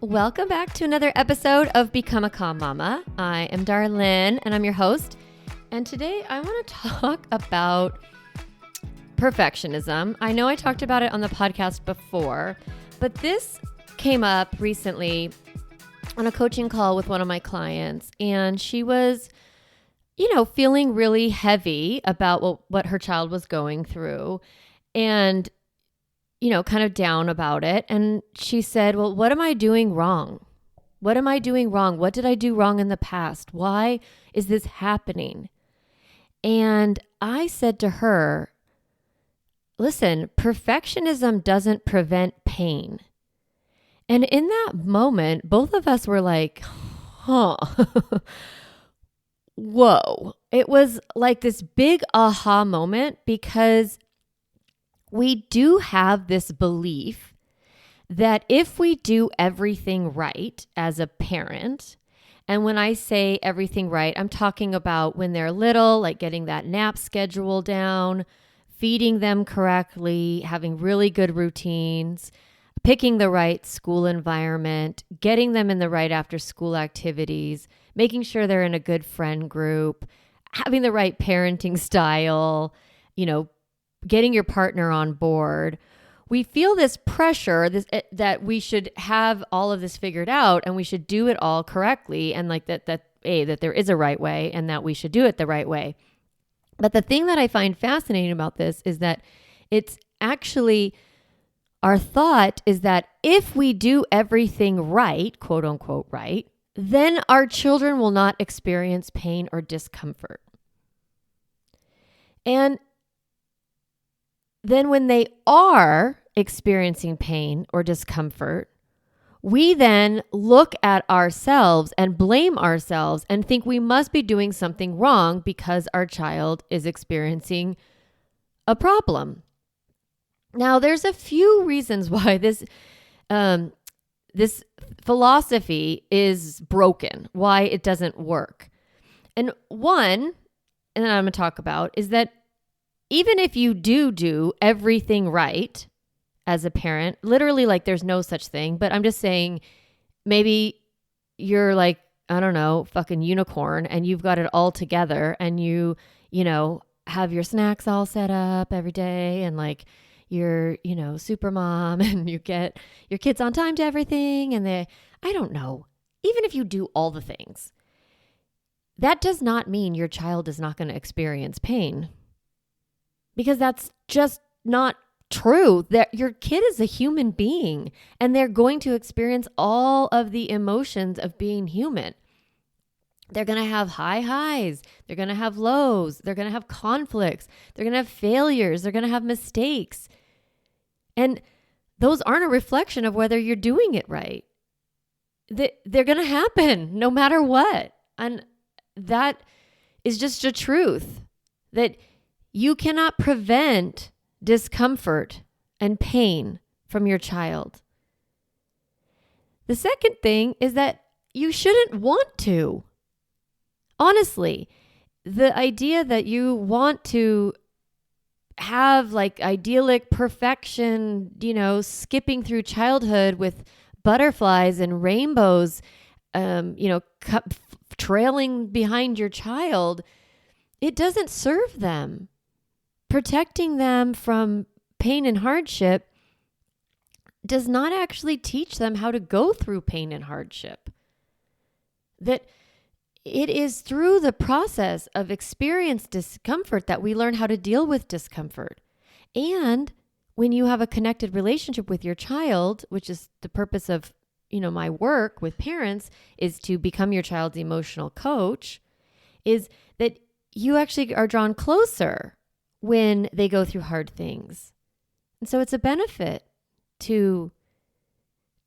Welcome back to another episode of Become a Calm Mama. I am Darlene and I'm your host. And today I want to talk about perfectionism. I know I talked about it on the podcast before, but this came up recently on a coaching call with one of my clients, and she was, feeling really heavy about what her child was going through and, kind of down about it. And she said, well, what am I doing wrong? What am I doing wrong? What did I do wrong in the past? Why is this happening? And I said to her, listen, perfectionism doesn't prevent pain. And in that moment, both of us were like, huh, whoa. It was like this big aha moment because we do have this belief that if we do everything right as a parent, and when I say everything right, I'm talking about when they're little, like getting that nap schedule down, feeding them correctly, having really good routines, picking the right school environment, getting them in the right after school activities, making sure they're in a good friend group, having the right parenting style, getting your partner on board. We feel this pressure that we should have all of this figured out and we should do it all correctly, and like that there is a right way and that we should do it the right way. But the thing that I find fascinating about this is that it's actually our thought is that if we do everything right, quote unquote right, then our children will not experience pain or discomfort. And then when they are experiencing pain or discomfort, we then look at ourselves and blame ourselves and think we must be doing something wrong because our child is experiencing a problem. Now, there's a few reasons why this philosophy is broken, why it doesn't work. And one, and I'm going to talk about, is that even if you do everything right as a parent, literally like there's no such thing, but I'm just saying maybe you're like, I don't know, fucking unicorn and you've got it all together and you have your snacks all set up every day and like you're, super mom and you get your kids on time to everything and I don't know, even if you do all the things, that does not mean your child is not going to experience pain. Because that's just not true. That your kid is a human being and they're going to experience all of the emotions of being human. They're going to have high highs. They're going to have lows. They're going to have conflicts. They're going to have failures. They're going to have mistakes. And those aren't a reflection of whether you're doing it right. They're going to happen no matter what. And that is just a truth that you cannot prevent discomfort and pain from your child. The second thing is that you shouldn't want to. Honestly, the idea that you want to have like idyllic perfection, skipping through childhood with butterflies and rainbows, trailing behind your child, it doesn't serve them. Protecting them from pain and hardship does not actually teach them how to go through pain and hardship. That it is through the process of experienced discomfort that we learn how to deal with discomfort. And when you have a connected relationship with your child, which is the purpose of, my work with parents, is to become your child's emotional coach, is that you actually are drawn closer when they go through hard things. And so it's a benefit to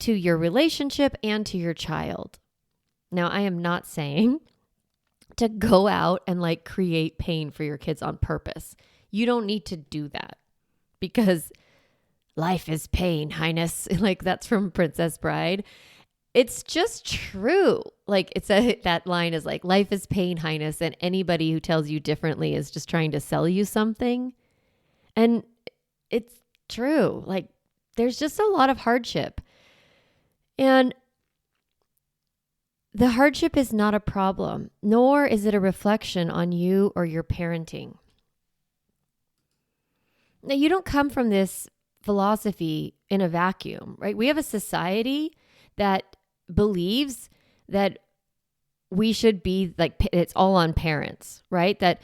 your relationship and to your child. Now, I am not saying to go out and like create pain for your kids on purpose. You don't need to do that because life is pain, Highness. Like that's from Princess Bride. It's just true. Like that line is like, life is pain, Highness. And anybody who tells you differently is just trying to sell you something. And it's true. Like there's just a lot of hardship. And the hardship is not a problem, nor is it a reflection on you or your parenting. Now, you don't come from this philosophy in a vacuum, right? We have a society that believes that we should be like, it's all on parents, right? That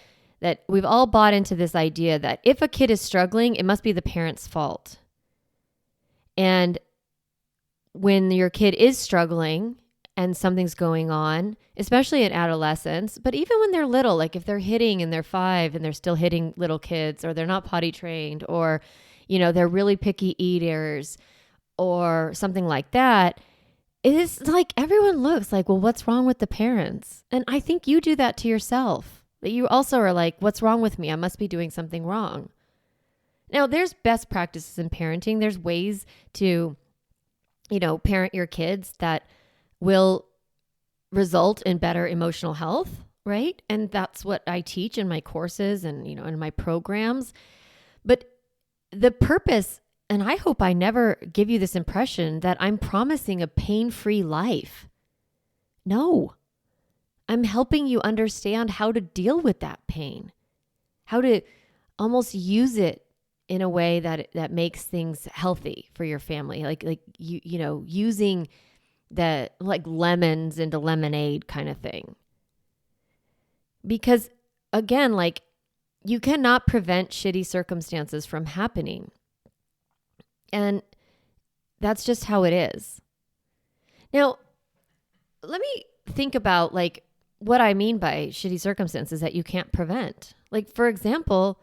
we've all bought into this idea that if a kid is struggling, it must be the parent's fault. And when your kid is struggling and something's going on, especially in adolescence, but even when they're little, like if they're hitting and they're 5 and they're still hitting little kids, or they're not potty trained, or, they're really picky eaters or something like that, it is like everyone looks like, well, what's wrong with the parents? And I think you do that to yourself, that you also are like, what's wrong with me? I must be doing something wrong. Now, there's best practices in parenting. There's ways to, parent your kids that will result in better emotional health, right? And that's what I teach in my courses and, in my programs. But the purpose, and I hope I never give you this impression that I'm promising a pain-free life. No, I'm helping you understand how to deal with that pain, how to almost use it in a way that makes things healthy for your family, like using the like lemons into lemonade kind of thing. Because again, like, you cannot prevent shitty circumstances from happening. And that's just how it is. Now, let me think about like what I mean by shitty circumstances that you can't prevent. Like, for example,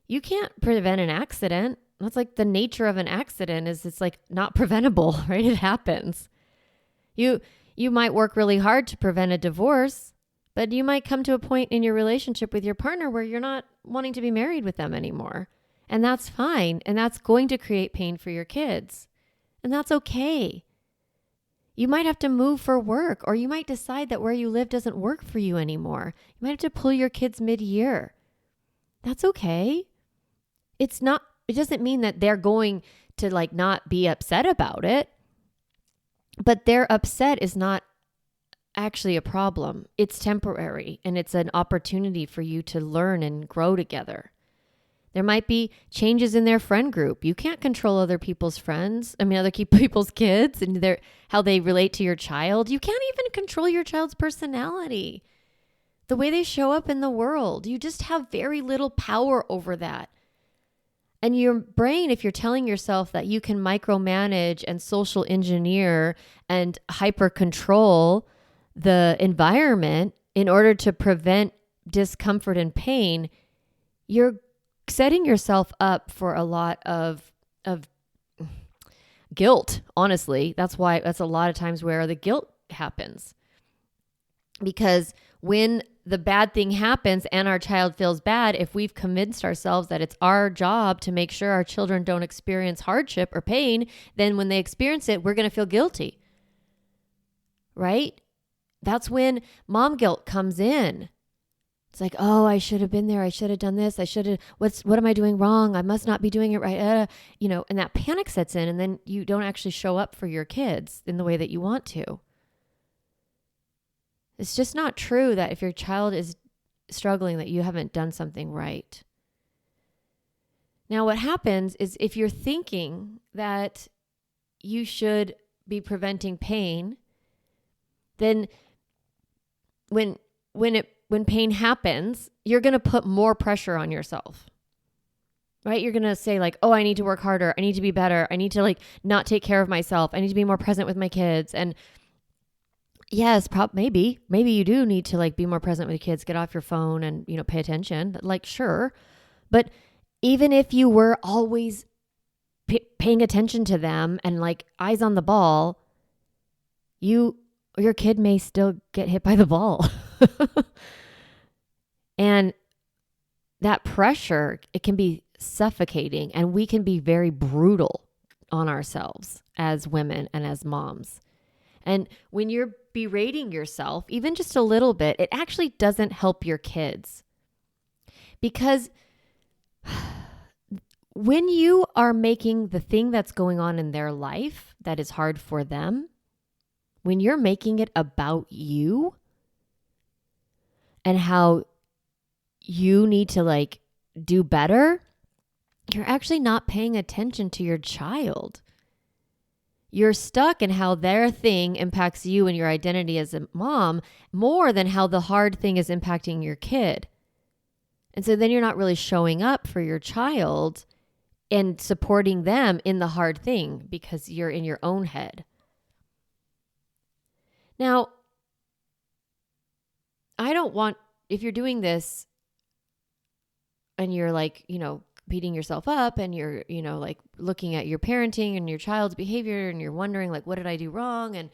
you can't prevent an accident. That's like the nature of an accident is it's like not preventable, right? It happens. You might work really hard to prevent a divorce, but you might come to a point in your relationship with your partner where you're not wanting to be married with them anymore. And that's fine. And that's going to create pain for your kids. And that's okay. You might have to move for work, or you might decide that where you live doesn't work for you anymore. You might have to pull your kids mid-year. That's okay. It doesn't mean that they're going to like not be upset about it, but their upset is not actually a problem. It's temporary, and it's an opportunity for you to learn and grow together. There might be changes in their friend group. You can't control other people's friends. Other people's kids and how they relate to your child. You can't even control your child's personality, the way they show up in the world. You just have very little power over that. And your brain, if you're telling yourself that you can micromanage and social engineer and hyper control the environment in order to prevent discomfort and pain, you're setting yourself up for a lot of guilt. Honestly, that's a lot of times where the guilt happens. Because when the bad thing happens and our child feels bad, if we've convinced ourselves that it's our job to make sure our children don't experience hardship or pain, then when they experience it, we're going to feel guilty. Right? That's when mom guilt comes in. It's like, oh, I should have been there. I should have done this. What am I doing wrong? I must not be doing it right. And that panic sets in, and then you don't actually show up for your kids in the way that you want to. It's just not true that if your child is struggling that you haven't done something right. Now, what happens is if you're thinking that you should be preventing pain, then when pain happens, you're going to put more pressure on yourself, right? You're going to say like, oh, I need to work harder. I need to be better. I need to like not take care of myself. I need to be more present with my kids. And yes, maybe you do need to like be more present with your kids, get off your phone and, pay attention. Like, sure. But even if you were always paying attention to them and like eyes on the ball, your kid may still get hit by the ball. And that pressure, it can be suffocating, and we can be very brutal on ourselves as women and as moms. And when you're berating yourself, even just a little bit, it actually doesn't help your kids. Because when you are making the thing that's going on in their life that is hard for them, when you're making it about you and how you need to like do better, you're actually not paying attention to your child. You're stuck in how their thing impacts you and your identity as a mom more than how the hard thing is impacting your kid. And so then you're not really showing up for your child and supporting them in the hard thing because you're in your own head. Now, I don't want, if you're doing this and you're like, beating yourself up and you're, like looking at your parenting and your child's behavior and you're wondering like, what did I do wrong? And,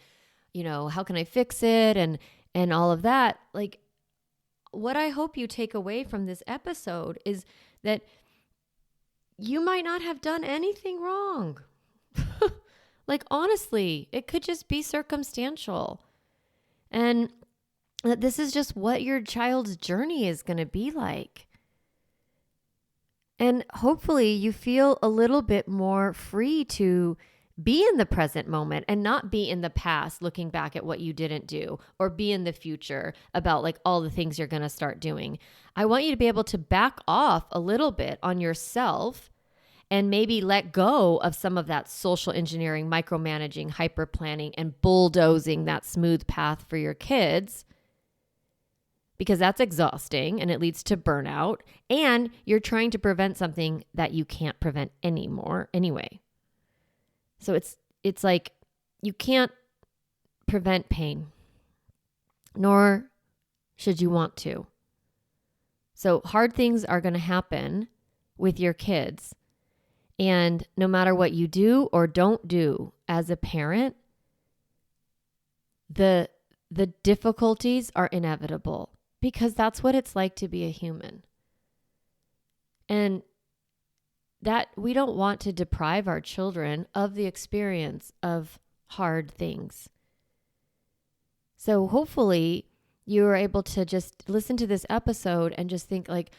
how can I fix it? And all of that. Like, what I hope you take away from this episode is that you might not have done anything wrong. Like, honestly, it could just be circumstantial. And that this is just what your child's journey is going to be like. And hopefully you feel a little bit more free to be in the present moment and not be in the past looking back at what you didn't do, or be in the future about like all the things you're going to start doing. I want you to be able to back off a little bit on yourself and maybe let go of some of that social engineering, micromanaging, hyper planning, and bulldozing that smooth path for your kids, because that's exhausting and it leads to burnout, and you're trying to prevent something that you can't prevent anymore anyway. So it's like you can't prevent pain, nor should you want to. So hard things are going to happen with your kids. And no matter what you do or don't do as a parent, the difficulties are inevitable, because that's what it's like to be a human. And that we don't want to deprive our children of the experience of hard things. So hopefully you are able to just listen to this episode and just think like,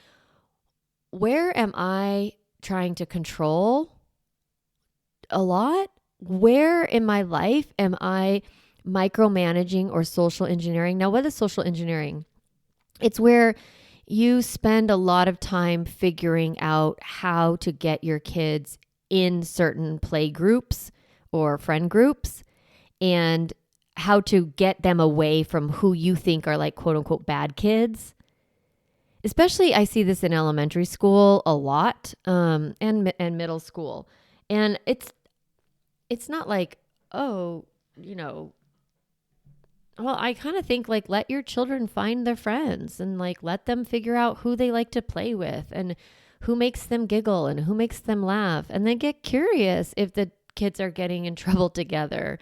where am I trying to control a lot? Where in my life am I micromanaging or social engineering? Now, what is social engineering? It's where you spend a lot of time figuring out how to get your kids in certain play groups or friend groups, and how to get them away from who you think are like quote unquote bad kids. Especially I see this in elementary school a lot, and middle school. And it's not like, well, I kind of think like, let your children find their friends and like let them figure out who they like to play with and who makes them giggle and who makes them laugh, and then get curious if the kids are getting in trouble together.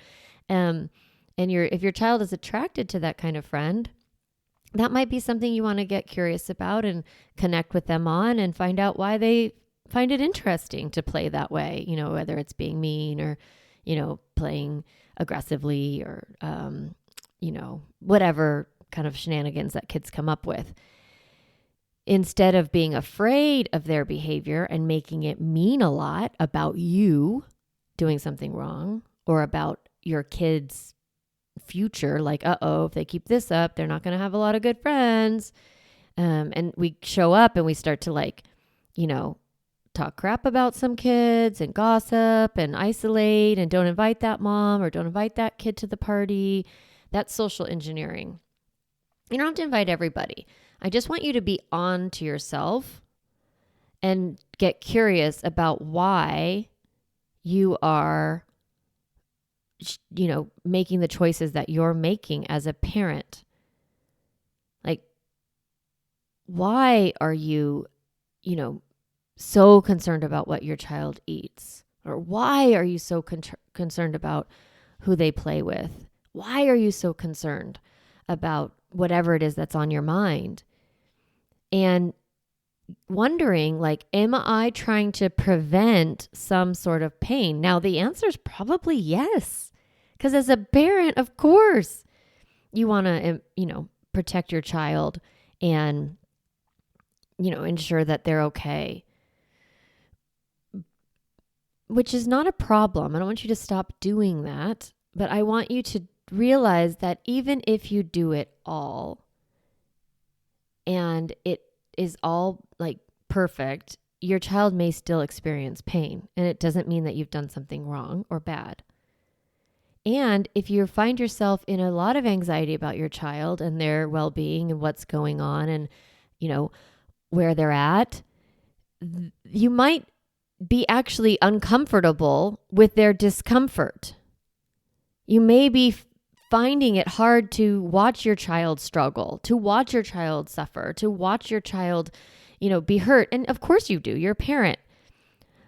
And if your child is attracted to that kind of friend, that might be something you want to get curious about and connect with them on and find out why they find it interesting to play that way, whether it's being mean or, playing aggressively or, whatever kind of shenanigans that kids come up with. Instead of being afraid of their behavior and making it mean a lot about you doing something wrong or about your kids' future, like, if they keep this up, they're not going to have a lot of good friends. And we show up and we start to like, talk crap about some kids and gossip and isolate and don't invite that mom or don't invite that kid to the party. That's social engineering. You don't have to invite everybody. I just want you to be on to yourself and get curious about why you are, making the choices that you're making as a parent. Like, why are you, so concerned about what your child eats? Or why are you so concerned about who they play with? Why are you so concerned about whatever it is that's on your mind? And wondering, like, am I trying to prevent some sort of pain? Now, the answer is probably yes. Because as a parent, of course, you want to, protect your child and, ensure that they're okay. Which is not a problem. I don't want you to stop doing that. But I want you to realize that even if you do it all and it is all like perfect, your child may still experience pain. And it doesn't mean that you've done something wrong or bad. And if you find yourself in a lot of anxiety about your child and their well-being and what's going on and, where they're at, you might be actually uncomfortable with their discomfort. You may be finding it hard to watch your child struggle, to watch your child suffer, to watch your child, be hurt. And of course you do. You're a parent.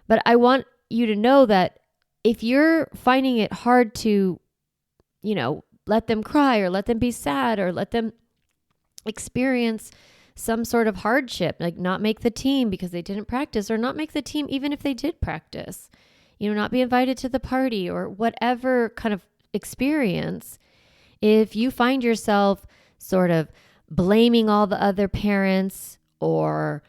But I want you to know that if you're finding it hard to, let them cry or let them be sad or let them experience some sort of hardship, like not make the team because they didn't practice, or not make the team even if they did practice, not be invited to the party or whatever kind of experience. If you find yourself sort of blaming all the other parents or,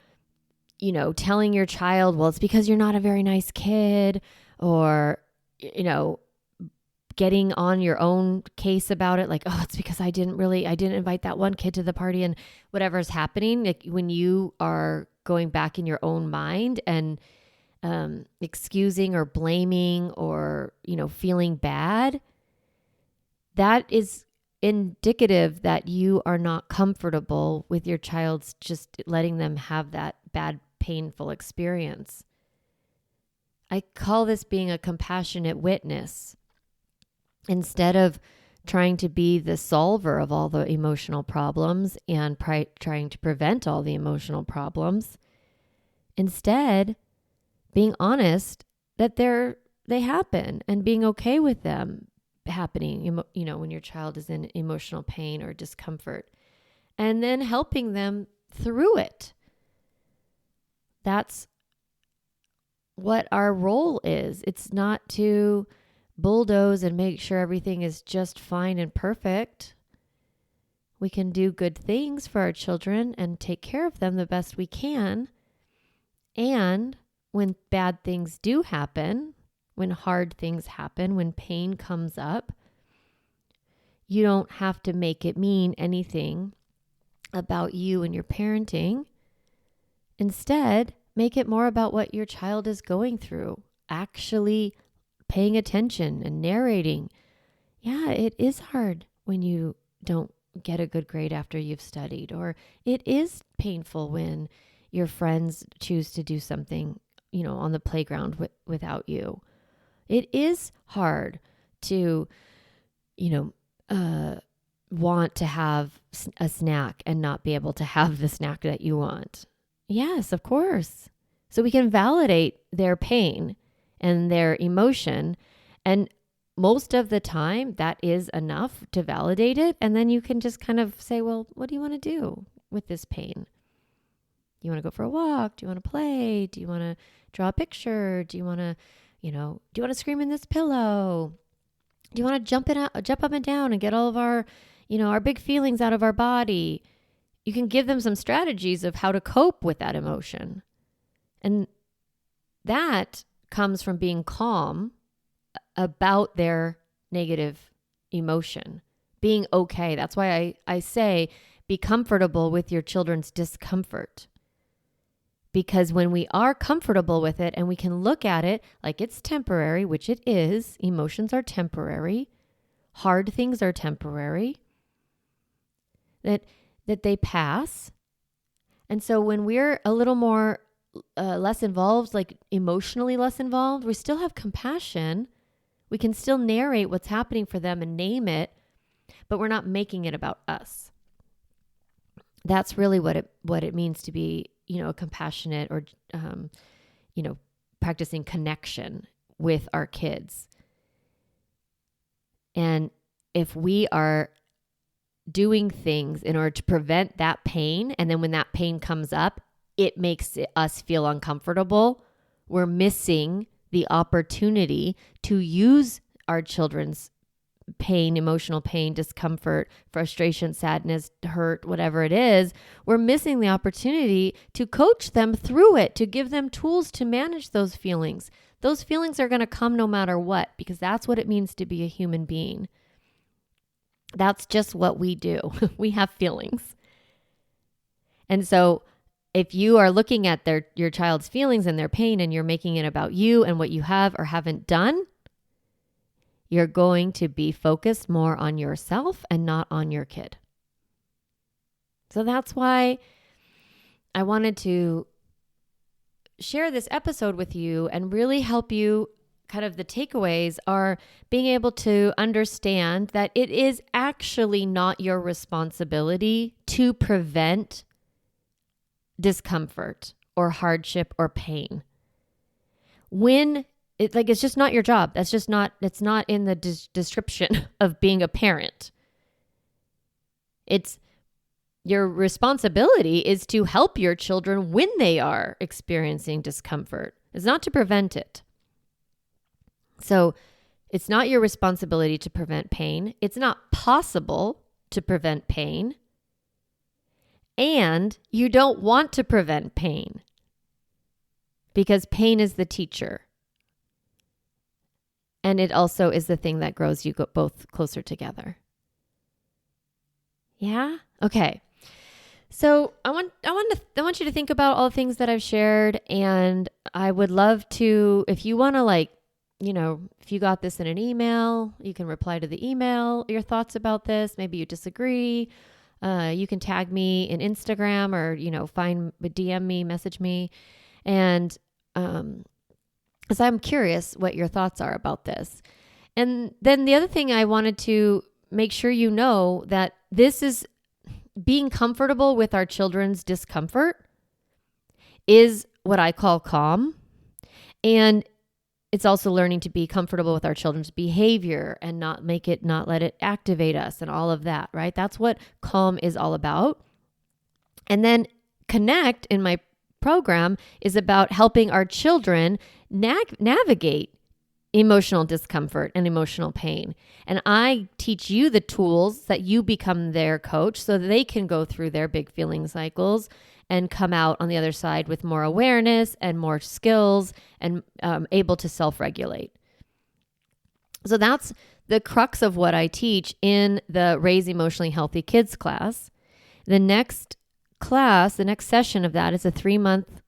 telling your child, well, it's because you're not a very nice kid, or, getting on your own case about it, like, oh, it's because I didn't invite that one kid to the party, and whatever's happening, like when you are going back in your own mind and excusing or blaming or, feeling bad, that is indicative that you are not comfortable with your child's just letting them have that bad, painful experience. I call this being a compassionate witness. Instead of trying to be the solver of all the emotional problems and trying to prevent all the emotional problems, instead being honest that they happen and being okay with them happening, when your child is in emotional pain or discomfort, and then helping them through it. That's what our role is. It's not to bulldoze and make sure everything is just fine and perfect. We can do good things for our children and take care of them the best we can. And when bad things do happen, when hard things happen, when pain comes up, you don't have to make it mean anything about you and your parenting. Instead, make it more about what your child is going through, actually paying attention and narrating. Yeah, it is hard when you don't get a good grade after you've studied, or it is painful when your friends choose to do something, on the playground without you. It is hard to, want to have a snack and not be able to have the snack that you want. Yes, of course. So we can validate their pain and their emotion. And most of the time that is enough to validate it. And then you can just kind of say, well, what do you want to do with this pain? Do you want to go for a walk? Do you want to play? Do you want to draw a picture? Do you want to, do you want to scream in this pillow? Do you want to jump up and down and get all of our, our big feelings out of our body? You can give them some strategies of how to cope with that emotion. And that comes from being calm about their negative emotion, being okay. That's why I say be comfortable with your children's discomfort. Because when we are comfortable with it and we can look at it like it's temporary, which it is, emotions are temporary, hard things are temporary, that they pass. And so when we're a little more less involved, like emotionally less involved, we still have compassion. We can still narrate what's happening for them and name it, but we're not making it about us. That's really what it means to be, a compassionate or, practicing connection with our kids. And if we are doing things in order to prevent that pain, and then when that pain comes up, it makes us feel uncomfortable, we're missing the opportunity to use our children's pain, emotional pain, discomfort, frustration, sadness, hurt, whatever it is. We're missing the opportunity to coach them through it, to give them tools to manage those feelings. Those feelings are going to come no matter what, because that's what it means to be a human being. That's just what we do. We have feelings. And so if you are looking at your child's feelings and their pain and you're making it about you and what you have or haven't done, you're going to be focused more on yourself and not on your kid. So that's why I wanted to share this episode with you and really help you. Kind of the takeaways are being able to understand that it is actually not your responsibility to prevent discomfort or hardship or pain. It's just not your job. It's not in the description of being a parent. It's your responsibility is to help your children when they are experiencing discomfort. It's not to prevent it. So it's not your responsibility to prevent pain. It's not possible to prevent pain. And you don't want to prevent pain because pain is the teacher. And it also is the thing that grows you both closer together. Yeah? Okay. So I want you to think about all the things that I've shared, and I would love to, if you want to if you got this in an email, you can reply to the email, your thoughts about this. Maybe you disagree. You can tag me in Instagram or, DM me, message me. And, because I'm curious what your thoughts are about this. And then the other thing I wanted to make sure you know that this is being comfortable with our children's discomfort is what I call calm. And it's also learning to be comfortable with our children's behavior and not let it activate us and all of that, right? That's what calm is all about. And then Connect in my program is about helping our children navigate emotional discomfort and emotional pain. And I teach you the tools that you become their coach so that they can go through their big feeling cycles and come out on the other side with more awareness and more skills and able to self-regulate. So that's the crux of what I teach in the Raise Emotionally Healthy Kids class. The next session of that is a 3-month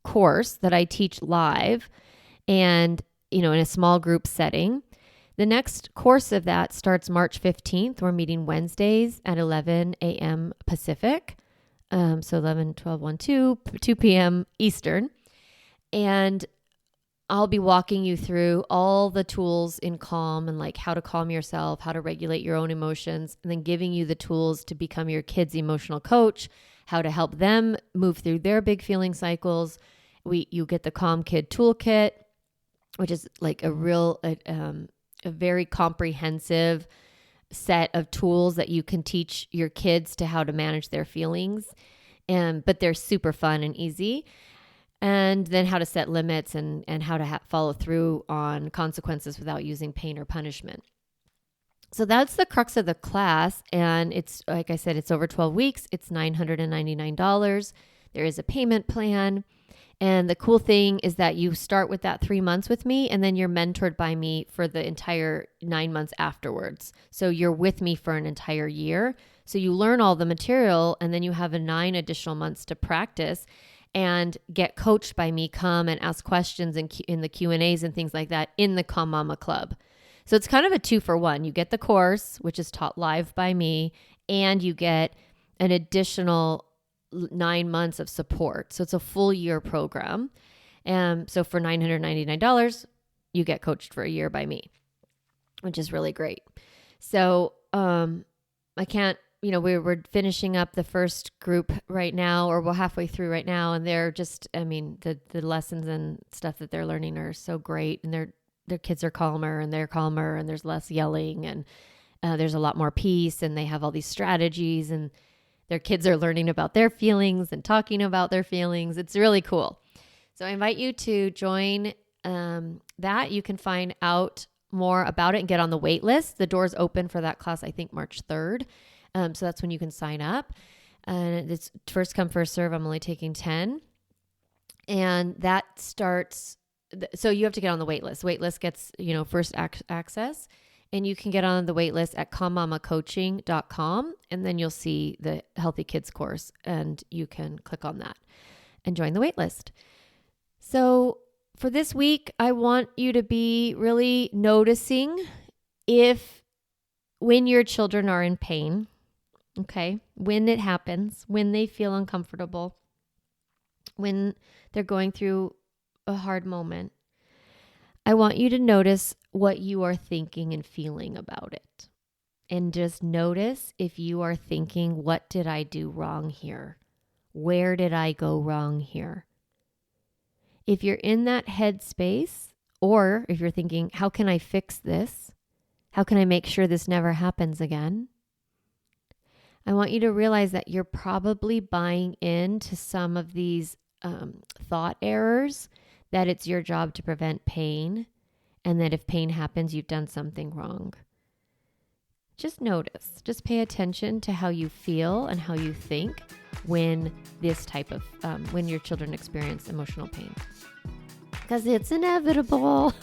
course that I teach live and, in a small group setting. The next course of that starts March 15th. We're meeting Wednesdays at 11 a.m. Pacific. So 11, 12, 1, 2 p.m. Eastern. And I'll be walking you through all the tools in calm and how to calm yourself, how to regulate your own emotions, and then giving you the tools to become your kid's emotional coach, how to help them move through their big feeling cycles. You get the Calm Kid Toolkit, which is a very comprehensive set of tools that you can teach your kids to how to manage their feelings. But they're super fun and easy. And then how to set limits and how to follow through on consequences without using pain or punishment. So that's the crux of the class. And it's, like I said, it's over 12 weeks. It's $999. There is a payment plan. And the cool thing is that you start with that 3 months with me, and then you're mentored by me for the entire 9 months afterwards. So you're with me for an entire year. So you learn all the material, and then you have 9 additional months to practice and get coached by me, come and ask questions in the Q&As and things like that in the Calm Mama Club. So it's kind of a 2-for-1. You get the course, which is taught live by me, and you get an additional 9 months of support. So it's a full year program. So for $999, you get coached for a year by me, which is really great. So I can't, we're finishing up the first group right now, or we're halfway through right now. And they're just, the lessons and stuff that they're learning are so great. And their kids are calmer, and they're calmer, and there's less yelling, and there's a lot more peace, and they have all these strategies, and their kids are learning about their feelings and talking about their feelings. It's really cool. So I invite you to join that. You can find out more about it and get on the wait list. The doors open for that class, I think, March 3rd. So that's when you can sign up. And it's first come, first serve. I'm only taking 10. And that starts, so you have to get on the wait list. Wait list gets, first access. And you can get on the wait list at calmmamacoaching.com, and then you'll see the Healthy Kids course, and you can click on that and join the wait list. So for this week, I want you to be really noticing when your children are in pain, okay, when it happens, when they feel uncomfortable, when they're going through a hard moment. I want you to notice what you are thinking and feeling about it. And just notice if you are thinking, what did I do wrong here? Where did I go wrong here? If you're in that headspace, or if you're thinking, how can I fix this? How can I make sure this never happens again? I want you to realize that you're probably buying into some of these thought errors, that it's your job to prevent pain, and that if pain happens, you've done something wrong. Just notice, just pay attention to how you feel and how you think when when your children experience emotional pain. Because it's inevitable.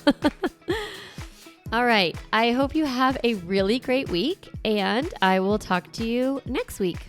All right. I hope you have a really great week, and I will talk to you next week.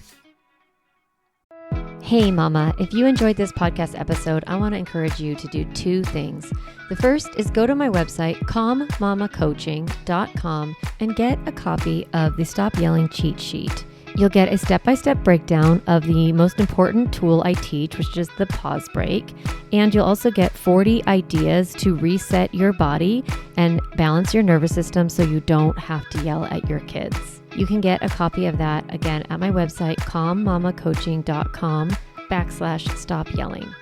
Hey, Mama, if you enjoyed this podcast episode, I want to encourage you to do 2 things. The first is go to my website, calmmamacoaching.com, and get a copy of the Stop Yelling cheat sheet. You'll get a step-by-step breakdown of the most important tool I teach, which is the pause break. And you'll also get 40 ideas to reset your body and balance your nervous system so you don't have to yell at your kids. You can get a copy of that, again, at my website, calmmamacoaching.com/stop yelling.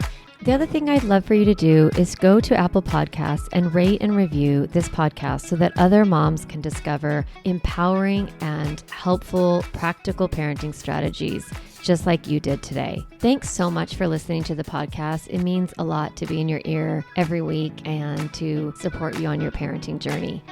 The other thing I'd love for you to do is go to Apple Podcasts and rate and review this podcast so that other moms can discover empowering and helpful, practical parenting strategies, just like you did today. Thanks so much for listening to the podcast. It means a lot to be in your ear every week and to support you on your parenting journey.